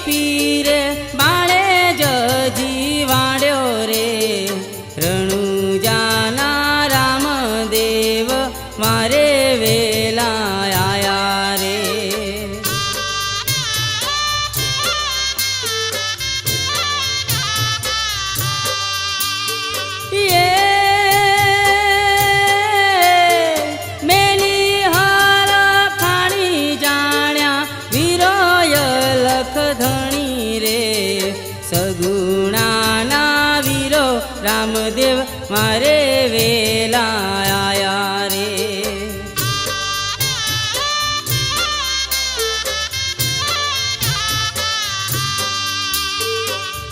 पीरे बाणे जजी वाड्यो रे रणुजाना रामदेव मारे वेला आया रे। ये मेली हार खाणी जाण्या वीरोय लख धणी रे सगुणाना वीरो रामदेव मारे वेला आया रे।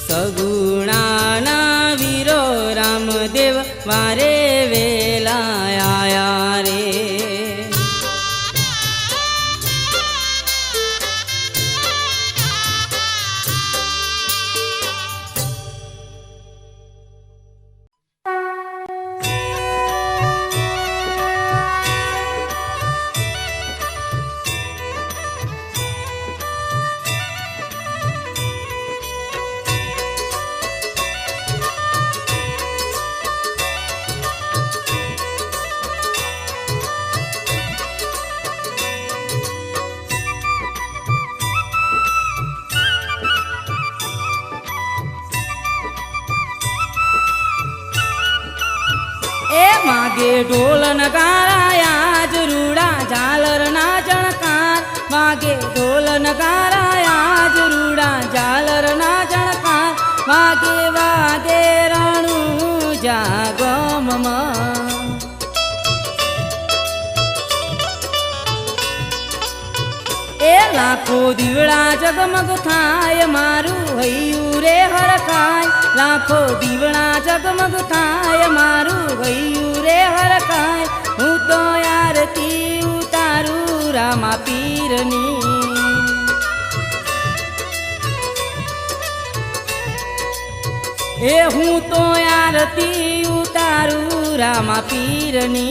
सगुणाना वीरो रामदेव मारे वेला आया रे। वागे ढोल नगारा जरूड़ा झालर ना जणकार वागे ढोल नगारा जरूड़ा झालर ना जणकार वागे वागे रणु जागम ए लाखों दीवड़ा जगमग थाय मारू हयू रे हरखाय लाखों दीवड़ा जगमग थाय मारू हयू रे हरखाय हूँ तो आरती उतारू रामा पीरनी। ए हूँ तो आरती उतारू रामा पीरनी।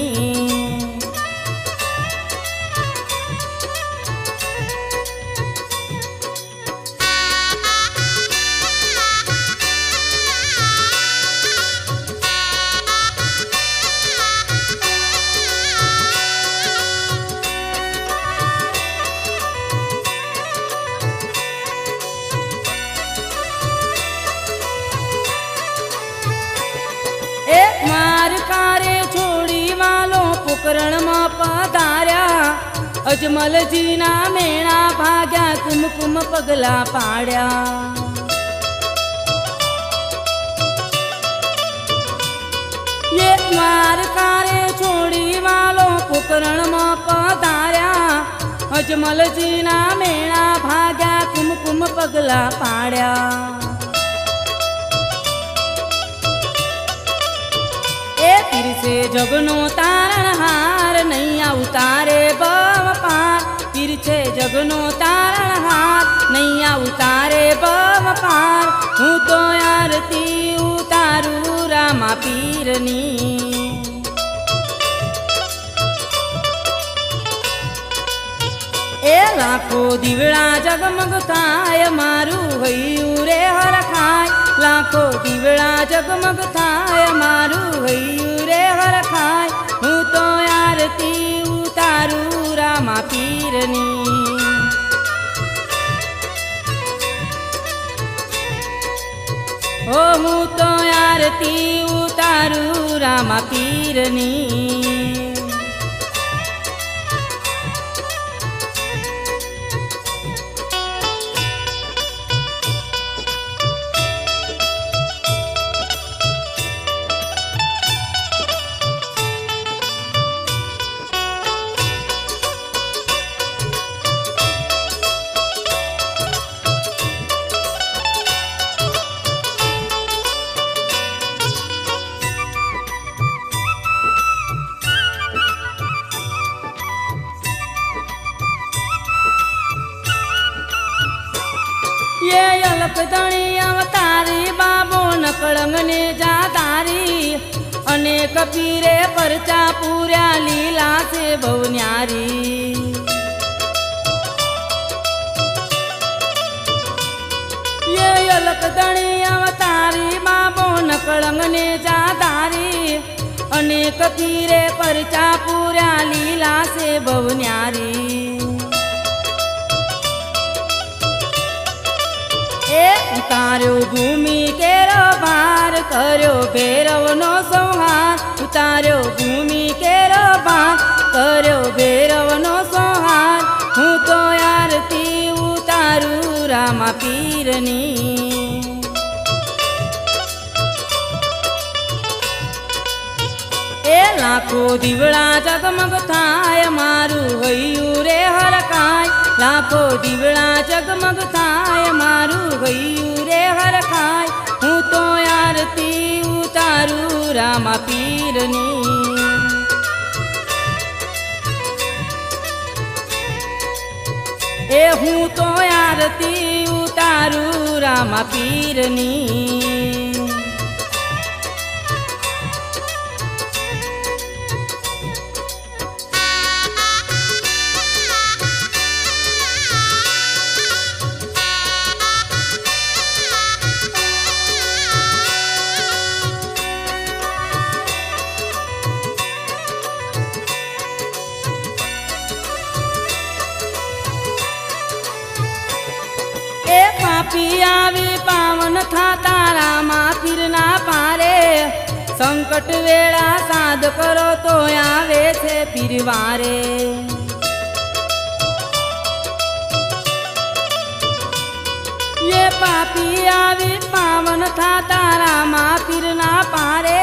पोकरण में पधार्या अजमल जी ना मेणा भाग्या कुमकुम पगला पाड्या। ये मार कारे छोड़ी वालो पोकरण में पधार्या अजमल जी ना मेणा भाग्या कुमकुम पगला पाड्या। तीर से जगनो तारण हार नैया उतारे बव पार तीर से जगनो तारण हार नैया उतारे बव पार हूँ तो आरती उतारू रामा पीरनी। ए लाखों दीवड़ा जगमग थाय मारू हयू रे हरखाय लाखों दीवड़ा जगमग थाय मारू हयू रे हरखाय हूँ तो आरती उतारू रामा पीरनी। ओ हूँ तो आरती उतारू रामा पीरनी। ये अलकदणी अवतारी बाबो नकड़ंग ने जादारी अनेक पीरे परचा पूर्या लीला से बहु न्यारी। કળંગ ને જાધારી અનેક તીરે પરચા પૂર્યા લીલા છે ભવન્યારી એ ઉતાર્યો ભૂમિ કેરો ભાર કર્યો ભૈરવનો સંહાર ઉતાર્યો ભૂમિ કેરો ભાર કર્યો ભૈરવનો સંહાર હું તો આરતી ઉતારું રામા પીરની એ લાખો દીવડા જગમગ થાય મારું હૈયું રે હરખાય લાખો દીવડા જગમગ થાય મારું હૈયું રે હરખાય હું તો આરતી ઉતારું રામા પીરની એ હું તો આરતી ઉતારું રામા પીરની પાપી આવી પાવન થાતા રામા પીરના પારે સંકટ વેળા સાદ કરો તો આવે છે પીરવારે ये પાપી આવી પાવન થાતા રામા પીરના પારે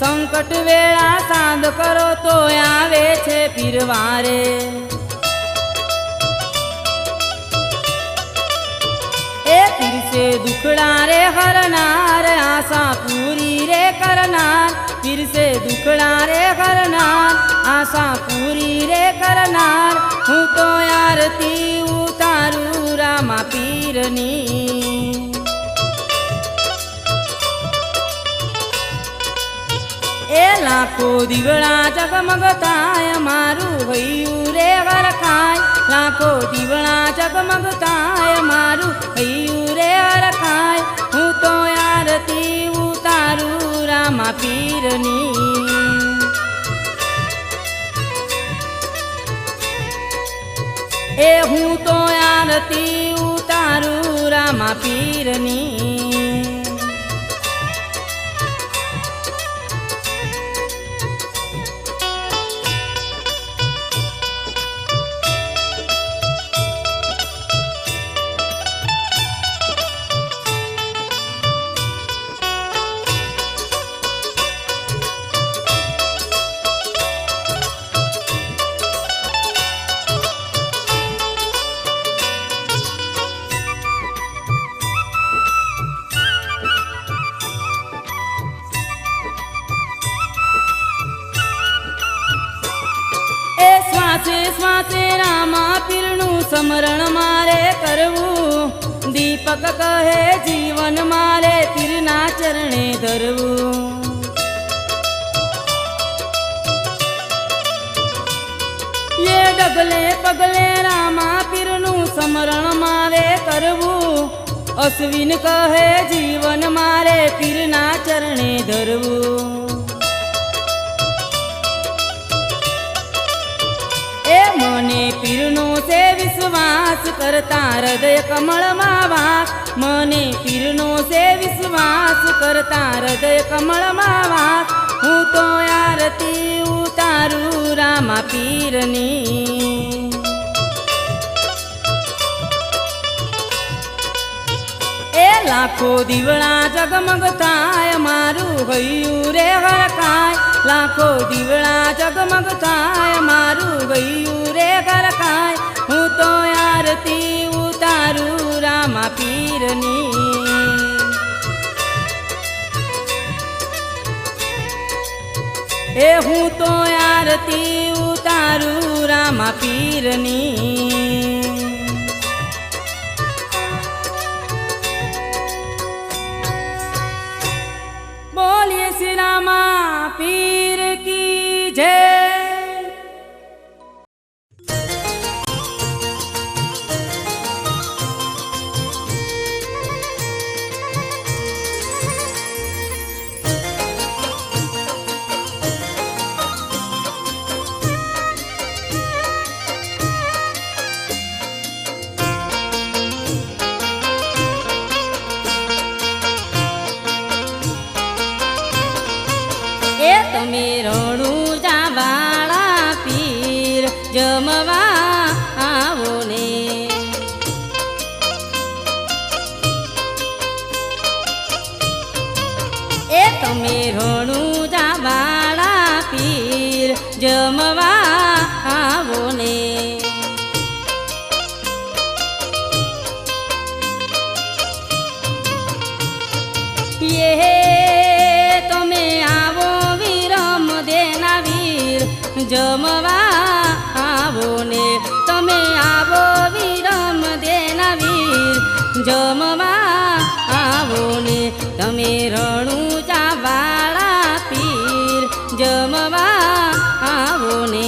સંકટ વેળા સાદ કરો તો આવે છે પીરવારે ए पीर से दुखड़ा रे हरनार आशा पूरी रे करनार पीर से दुखड़ा रे हरनार आशा पूरी रे करनार हूँ तो आरती उतारू रामा पीરની ए लाखो દીવડા જગમગ થાય મારું હૈયું રે હરખાય લાખો દીવડા જગમગ થાય મારું હૈયું રે હરખાય હું તો આરતી ઉતારું રામા પીરની એ હું તો આરતી ઉતારું રામા પીરની શ્વાસે શ્વાસે રામા પીરનું સ્મરણ મારે કરવું દીપક કહે જીવન મારે પીરના ચરણે ધરવું ये ડગલે પગલે રામા પીરનું સ્મરણ મારે કરવું અશ્વિન કહે જીવન મારે પીરના ચરણે ધરવું ए मने पीरनो से विश्वास करता हृदय कमल मावास मने पीरनो से विश्वास करता हृदय कमल मावास हूँ तो आरती उतारू रामा पीरनी ए लाखो દીવડા जगमग थाय मारू हૈયું रे हरखाय लाखो દીવડા जगमग थाय मारू हૈયું रे हरखाय हूँ तो आरती उतारू रामा पीરની ए हूँ तो आरती उतारू रामा पीરની बोलिए श्री रामा पीर की जय। તમે રણુજા વાળા પીર જમવા આવો ને એ તમે રણુજા વાળા પીર જમવા આવો ને તમે આવો વીરમ દેના વીર જમવા આવો ને તમે આવો વીરમ દેના વીર જમવા આવો ને તમે રણુજા વાળા પીર જમવા આવો ને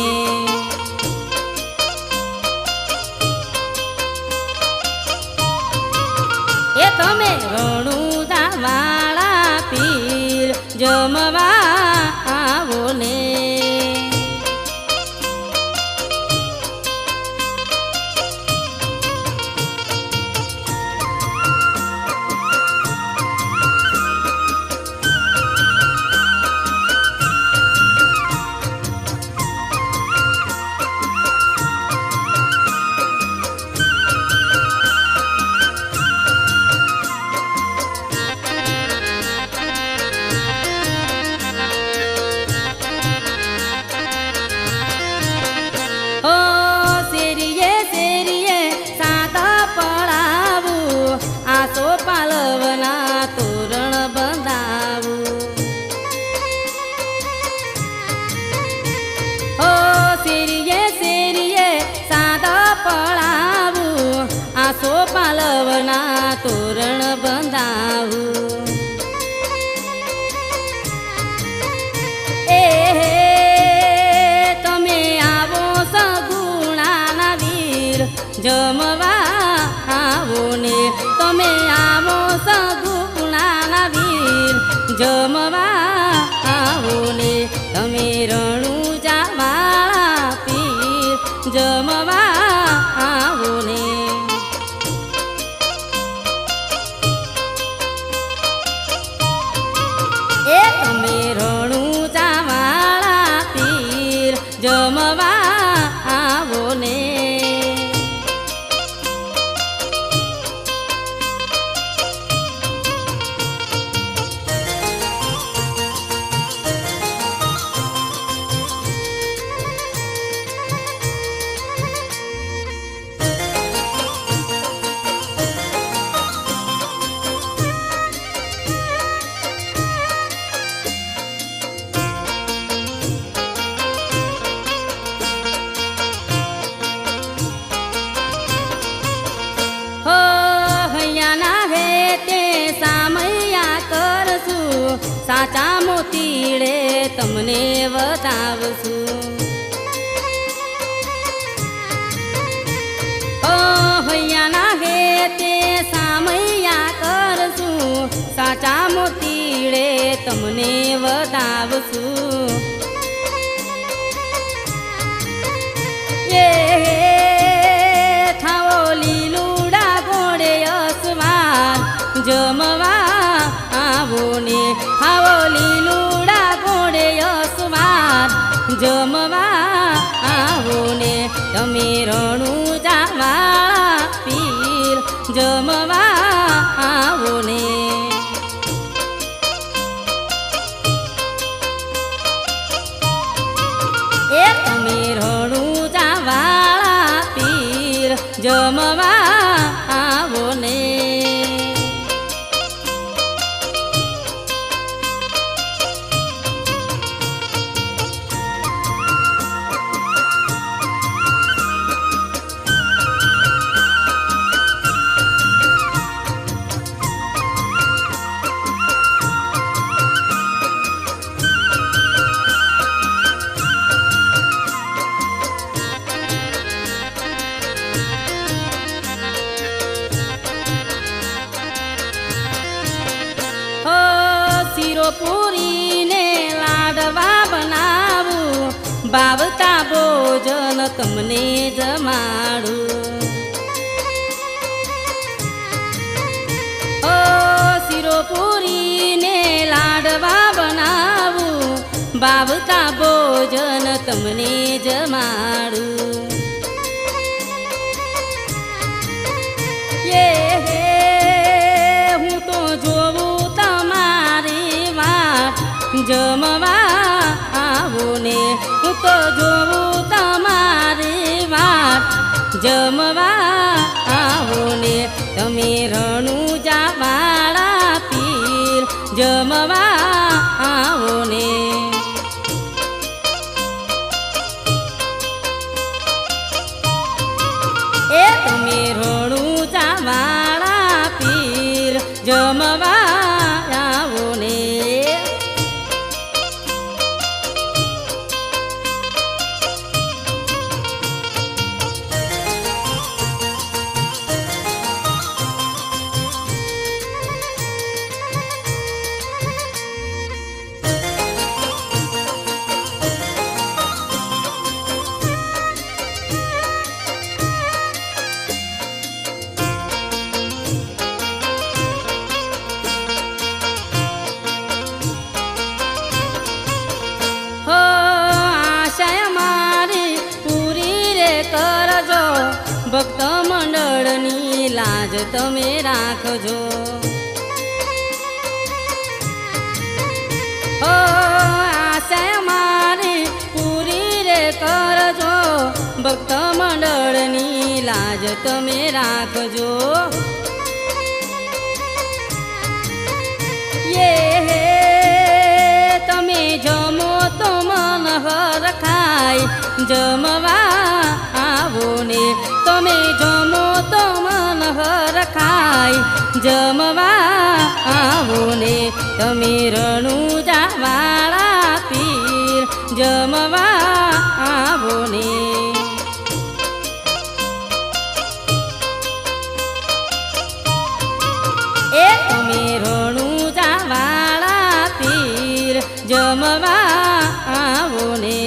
એ તમે રણુજા વાળા પીર જમવા આવો ને પાલવના તોરણ બંધાવું ઓ શેરીએ શેરીએ સાદા પડાવું આસો પાલવના તોરણ બંધાવું એ તમે આવો સગુણાના વીર જમવા આવો ને તમે આવો સગુણાના વીર જમવા આવો ને તમે રણુજા વાળા પીર જમવા આવો ને એ તમે રણુજા વાળા પીર જમવા આવો ને સાચા મોતીડે તમને વધાવશું ઓ હૈયાના હે તે સામૈયા કરશું સાચા મોતીડે તમને વધાવશું એ થાવો લીલુડા ઘોડે અસવાર જમવા આવો ને આવો લીલુડા ઘોડે અસવાર જમવા આવો ને તમે રણુજા વાળા પીર જમવા આવો ને એ તમે રણુજા વાળા પીર જમવા આવો ને પૂરીને લાડવા બનાવું ભાવતા ભોજન તમને જમાડું ઓ શીરો પૂરીને લાડવા બનાવું આવતા ભોજન તમને જમાડું. હું તો જોઉં તમારી વાત જમવા આવો ને. હું તો જોઉં તમારી વાત જમવા આવો ને. તમે રણુજા વાળા પીર જમવા આવો ને. એ તમે રણુજા વાળા પીર જમવા આવો ને. ભક્ત મંડળની લાજ તમે રાખજો. આશા મારી પૂરી રે કરજો. ભક્ત મંડળની લાજ તમે રાખજો. તમે જમો તો મન હરખાય જમવા આવો ને. તમે જમો તો મન હરખાય જમવા આવો ને. તમે રણુજા વાળા પીર જમવા આવો ને. એ તમે રણુજા વાળા પીર જમવા આવો ને.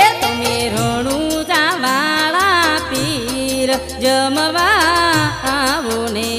એ તમે રણુજા વાળા પીર જમવા આવો ને.